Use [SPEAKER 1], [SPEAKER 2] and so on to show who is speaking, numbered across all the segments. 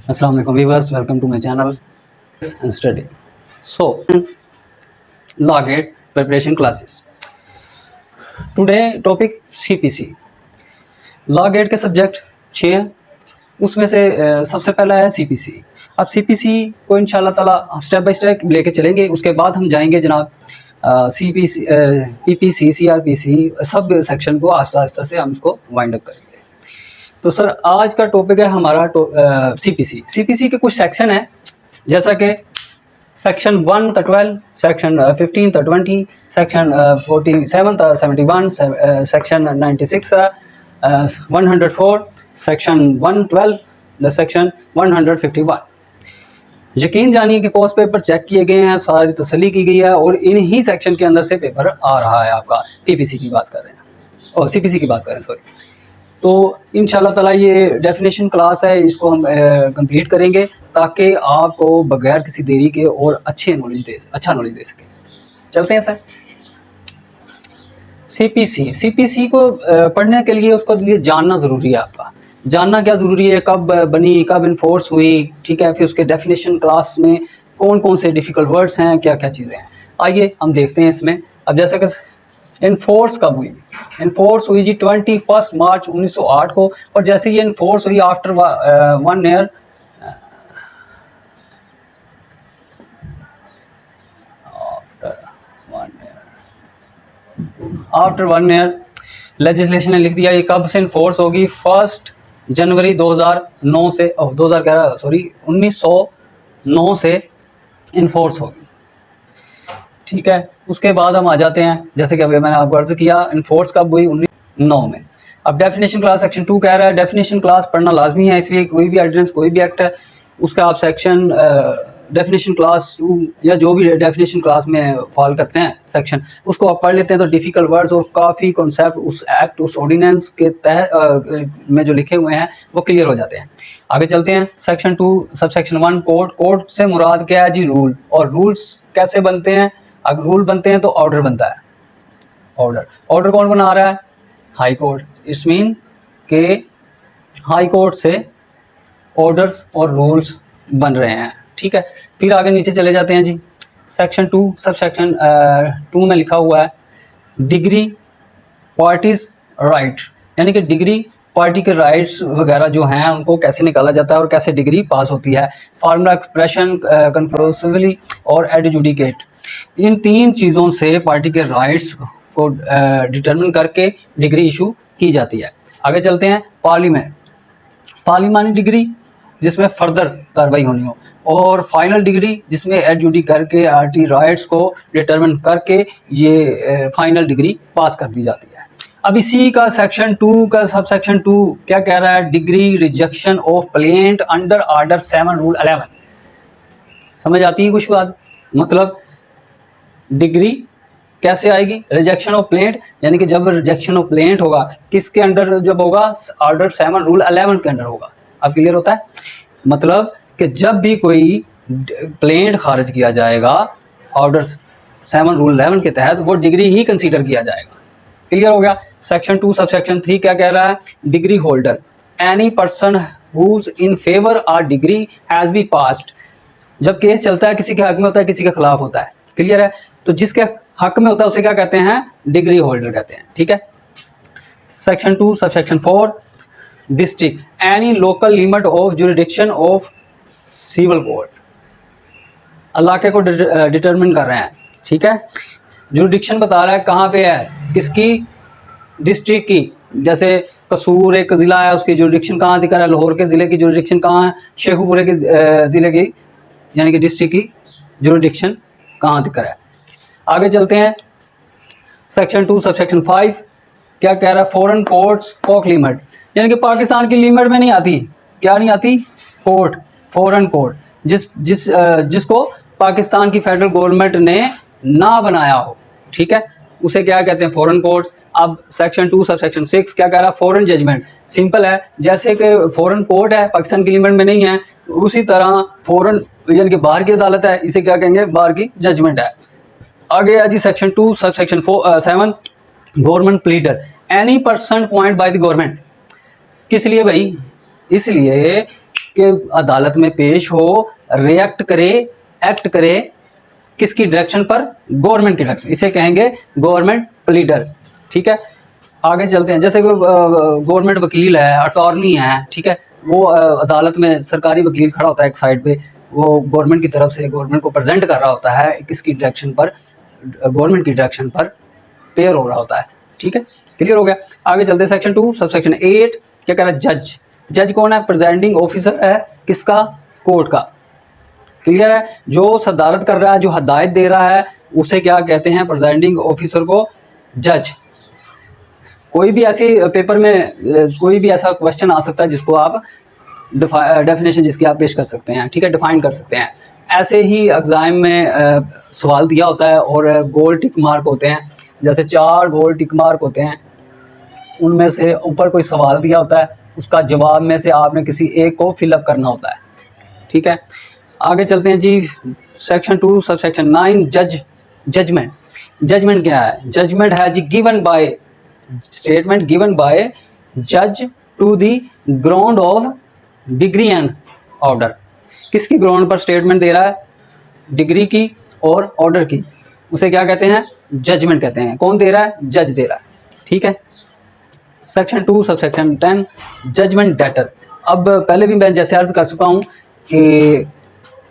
[SPEAKER 1] Assalamualaikum viewers, welcome to my channel and study. So, law gate preparation classes. Today topic CPC. Law gate के subject 6 हैं, उसमें से सबसे पहला है CPC. अब CPC को इंशाल्लाह ताला हम स्टेप बाय स्टेप लेके चलेंगे. उसके बाद हम जाएंगे जनाब CPC, PPC, CRPC sub section को आस्ता आस्ता से हम इसको वाइंड अप करेंगे. तो सर आज का टॉपिक है हमारा CPC. CPC के कुछ सेक्शन हैं, जैसा कि सेक्शन 1 था 12, सेक्शन 15 था 20, सेक्शन 47 था 71, सेक्शन 96 था 104, सेक्शन 112, द सेक्शन 151. यकीन जानिए कि पोस्ट पेपर चेक किए गए हैं, सारी तसल्ली की गई है और इन्हीं सेक्शन के अंदर से पेपर आ रहा है. आपका PPC की बात कर रहे हैं और CPC की बात कर रहे हैं, सॉरी. तो इंशाल्लाह ताला ये डेफिनेशन क्लास है, इसको हम कंप्लीट करेंगे ताकि आपको बगैर किसी देरी के और अच्छा नॉलेज दे सके. चलते हैं सर. CPC को पढ़ने के लिए उसको लिए जानना ज़रूरी है. आपका जानना क्या ज़रूरी है, कब बनी, कब इन्फोर्स हुई, ठीक है. फिर उसके डेफिनेशन क्लास में कौन कौन से डिफ़िकल्ट वर्ड्स हैं, क्या क्या चीज़ें हैं, आइए हम देखते हैं इसमें. अब जैसे कि इन्फोर्स कब हुई? इन्फोर्स हुई जी 21 मार्च 1908 को. और जैसे ये इन्फोर्स हुई आफ्टर 1 ईयर लेजिस्लेशन ने लिख दिया ये कब से इन्फोर्स होगी. 1 जनवरी 2009 से 1909 से इन्फोर्स होगी, ठीक है. उसके बाद हम आ जाते हैं, जैसे कि अभी मैंने आपको अर्ज किया, इन्फोर्स कब हुई 1909 में. अब डेफिनेशन क्लास सेक्शन 2 कह रहा है डेफिनेशन क्लास पढ़ना लाजमी है, इसलिए कोई भी ऑर्डिनेंस कोई भी एक्ट है उसका आप सेक्शन डेफिनेशन क्लास 2 या जो भी डेफिनेशन क्लास में फॉल करते हैं सेक्शन, उसको आप पढ़ लेते हैं तो डिफ़िकल्ट वर्ड्स और काफ़ी कॉन्सेप्ट उस एक्ट उस ऑर्डिनेंस के तहत में जो लिखे हुए हैं वो क्लियर हो जाते हैं. आगे चलते हैं. Section 2 sub section 1 code. Code से मुराद क्या है जी? रूल. और रूल्स कैसे बनते हैं? अगर रूल बनते हैं तो ऑर्डर बनता है. ऑर्डर कौन बना रहा है? High court. इट्स मीन के हाई कोर्ट से ऑर्डर्स और रूल्स बन रहे हैं, ठीक है. फिर आगे नीचे चले जाते हैं जी. सेक्शन 2 सब सेक्शन 2 में लिखा हुआ है डिग्री पार्टीज राइट, यानी कि डिग्री पार्टी के राइट्स वगैरह जो हैं उनको कैसे निकाला जाता है और कैसे डिग्री पास होती है. फार्मूला एक्सप्रेशन कंक्लूसिवली और एडजुडिकेट, इन 3 चीज़ों से पार्टी के राइट्स को डिटरमिन करके डिग्री इशू की जाती है. आगे चलते हैं. पार्लिमानी डिग्री जिसमें फर्दर कार्रवाई होनी हो, और फाइनल डिग्री जिसमें एडजुडी करके आरटी राइट्स को डिटरमिन करके ये फाइनल डिग्री पास कर दी जाती है. अब इसी का सेक्शन 2 का सब सेक्शन 2 क्या कह रहा है? Degree rejection of plaint under order 7 rule 11. समझ आती है कुछ बात? मतलब डिग्री कैसे आएगी? रिजेक्शन ऑफ प्लेंट, यानी कि जब रिजेक्शन ऑफ प्लेंट होगा किसके अंडर जब होगा? ऑर्डर 7 रूल 11 के अंडर होगा. अब क्लियर होता है? मतलब कि जब भी कोई प्लेंट खारिज किया जाएगा ऑर्डर 7 रूल 11 के तहत वो डिग्री ही कंसीडर किया जाएगा. क्लियर हो गया? सेक्शन 2 सब सेक्शन 3 क्या कह रहा है? Degree holder any person whose in favour are degree has be passed. जब केस चलता है किसी के हक में होता है किसी के खिलाफ होता है, क्लियर है? तो जिसके हक में होता है उसे क्या कहते हैं? डिग्री होल्डर कहते हैं, ठीक है. Section 2 sub section 4 district any local limit of jurisdiction of civil court, इलाके को डिटरमिन कर रहे हैं, ठीक है. जुरिडिक्शन बता रहा है कहाँ पे है, किसकी? डिस्ट्रिक्ट की. जैसे कसूर एक ज़िला है, उसकी जुरिडिक्शन कहाँ दिखा रहा है? लाहौर के ज़िले की जुरिडिक्शन कहाँ है? शेखुपुरे के ज़िले की यानी कि डिस्ट्रिक्ट की जुरिडिक्शन कहाँ दिखा रहा है? आगे चलते हैं. सेक्शन 2 सब सेक्शन 5 क्या कह रहा है? फॉरेन कोर्ट्स पॉक लिमिट, यानी कि पाकिस्तान की लिमिट में नहीं आती. क्या नहीं आती? कोर्ट, फॉरेन कोर्ट जिसको पाकिस्तान की फेडरल गवर्नमेंट ने ना बनाया हो, ठीक है, उसे क्या कहते हैं? Foreign courts. अब सेक्शन 2 सब सेक्शन 6 क्या कह रहा है? Foreign judgement. सिंपल है, जैसे कि फॉरेन कोर्ट है पाकिस्तान की लिमिट में नहीं है, उसी तरह फॉरेन यानी कि बाहर की अदालत है, इसे क्या कहेंगे? बाहर की जजमेंट है. आगे है जी section 2 sub section 7 government pleader any person point by the government. किस लिए भाई? इसलिए के अदालत में पेश हो, रिएक्ट करे, एक्ट करे किसकी डायरेक्शन पर? गवर्नमेंट की डायरेक्शन, इसे कहेंगे गवर्नमेंट प्लीडर। ठीक है, आगे चलते हैं। जैसे गवर्नमेंट वकील है, अटॉर्नी है, ठीक है, वो अदालत में सरकारी वकील खड़ा होता है एक साइड पे, वो गवर्नमेंट की तरफ से गवर्नमेंट को प्रेजेंट कर रहा होता है, किसकी डायरेक्शन पर? गवर्नमेंट की डायरेक्शन पर पेयर हो रहा होता है। ठीक है, क्लियर हो गया। आगे चलते हैं सेक्शन 2 सब सेक्शन 8 क्या कह रहा है? जज। जज कौन है? प्रेजेंटिंग ऑफिसर है किसका? कोर्ट का। क्लियर है, जो सदारत कर रहा है, जो हदायत दे रहा है, उसे क्या कहते हैं? प्रेजेंटिंग ऑफिसर को जज। कोई भी ऐसे पेपर में कोई भी ऐसा क्वेश्चन आ सकता है जिसको आप डेफिनेशन जिसकी आप पेश कर सकते हैं, ठीक है, डिफाइन कर सकते हैं। ऐसे ही एग्जाम में सवाल दिया होता है और गोल टिक मार्क होते हैं, जैसे 4 गोल टिक मार्क होते हैं, उनमें से ऊपर कोई सवाल दिया होता है, उसका जवाब में से आपने किसी एक को फिलअप करना होता है। ठीक है, आगे चलते हैं जी। सेक्शन 2 सब सेक्शन 9 जज। जजमेंट। जजमेंट क्या है? जजमेंट है जी given by, statement given by जज to the ground of degree and order. किसकी ग्राउंड पर स्टेटमेंट दे रहा है? डिग्री की और ऑर्डर की, उसे क्या कहते हैं? जजमेंट कहते हैं। कौन दे रहा है? जज दे रहा है। ठीक है, section 2 sub section 10 judgement debtor. अब पहले भी मैं जैसे अर्ज कर चुका हूं कि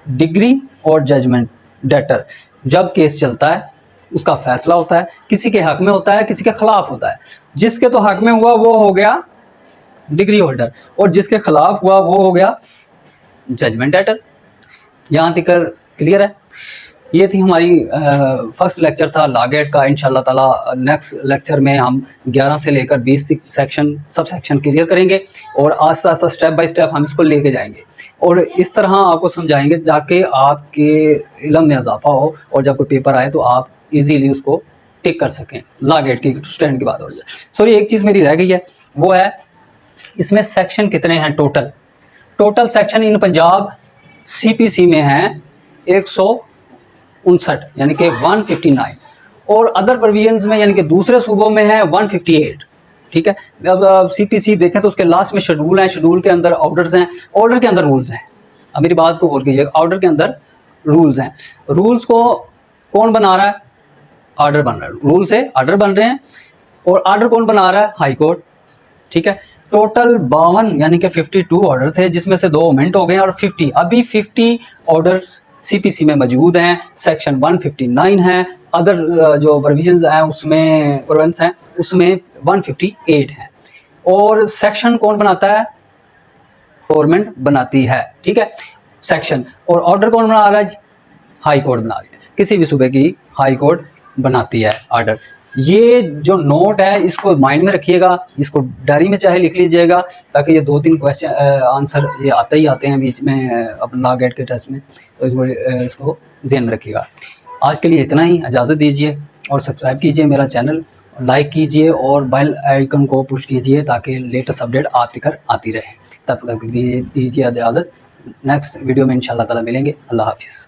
[SPEAKER 1] डिग्री और जजमेंट डेटर, जब केस चलता है उसका फैसला होता है, किसी के हक में होता है, किसी के खिलाफ होता है। जिसके तो हक में हुआ वो हो गया डिग्री होल्डर, और जिसके खिलाफ हुआ वो हो गया जजमेंट डेटर। यहाँ तक क्लियर है? ये थी हमारी फर्स्ट लेक्चर था लॉ गेट का। इंशाल्लाह ताला नेक्स्ट लेक्चर में हम 11 से लेकर 20 तक सेक्शन सब सेक्शन क्लियर करेंगे और आस्ता आस्ता स्टेप बाय स्टेप हम इसको लेके जाएंगे और इस तरह आपको समझाएंगे ताकि आपके इल्म में इजाफा हो और जब कोई पेपर आए तो आप इजीली उसको टिक कर सकें। लॉ गेट की स्टूडेंट की बात हो जाए। सॉरी, एक चीज़ मेरी रह गई है, वो है इसमें सेक्शन कितने हैं total? Total section in Punjab CPC में हैं 159 यानी कि 159, और अदर प्रोविजंस में यानी कि दूसरे सूबों में है 158। ठीक है, अब CPC देखें तो उसके लास्ट में शेड्यूल है, शेड्यूल के अंदर ऑर्डर्स हैं, ऑर्डर के अंदर रूल्स हैं। अब मेरी बात को गौर कीजिएगा, ऑर्डर के अंदर रूल्स हैं। रूल्स को कौन बना रहा है? ऑर्डर बन रहा है। रूल से ऑर्डर बन रहे हैं और ऑर्डर कौन बना रहा है? High court. ठीक है, टोटल 52 यानी कि 52 ऑर्डर थे, जिसमें से 2 अमेंड हो गए और 50 अभी 50 ऑर्डर्स CPC में मौजूद हैं। सेक्शन 159 है, अदर जो प्रोविजंस हैं उसमें प्रोविंस हैं उसमें 158 है। और सेक्शन कौन बनाता है? गवर्नमेंट बनाती है। ठीक है, सेक्शन और ऑर्डर कौन बना रहा है? हाई कोर्ट बना रही है, किसी भी सूबे की हाई कोर्ट बनाती है ऑर्डर। ये जो नोट है इसको माइंड में रखिएगा, इसको डायरी में चाहे लिख लीजिएगा, ताकि ये 2-3 क्वेश्चन आंसर ये आते ही आते हैं बीच में अपना लॉ गेट के टेस्ट में, तो इसको ध्यान में रखिएगा। आज के लिए इतना ही, इजाज़त दीजिए और सब्सक्राइब कीजिए मेरा चैनल, लाइक कीजिए और बेल आइकन को पुश कीजिए ताकि लेटेस्ट अपडेट आप तक आती रहे। तब तक दीजिए इजाज़त, नेक्स्ट वीडियो में इंशाल्लाह ताला मिलेंगे। अल्लाह हाफिज़।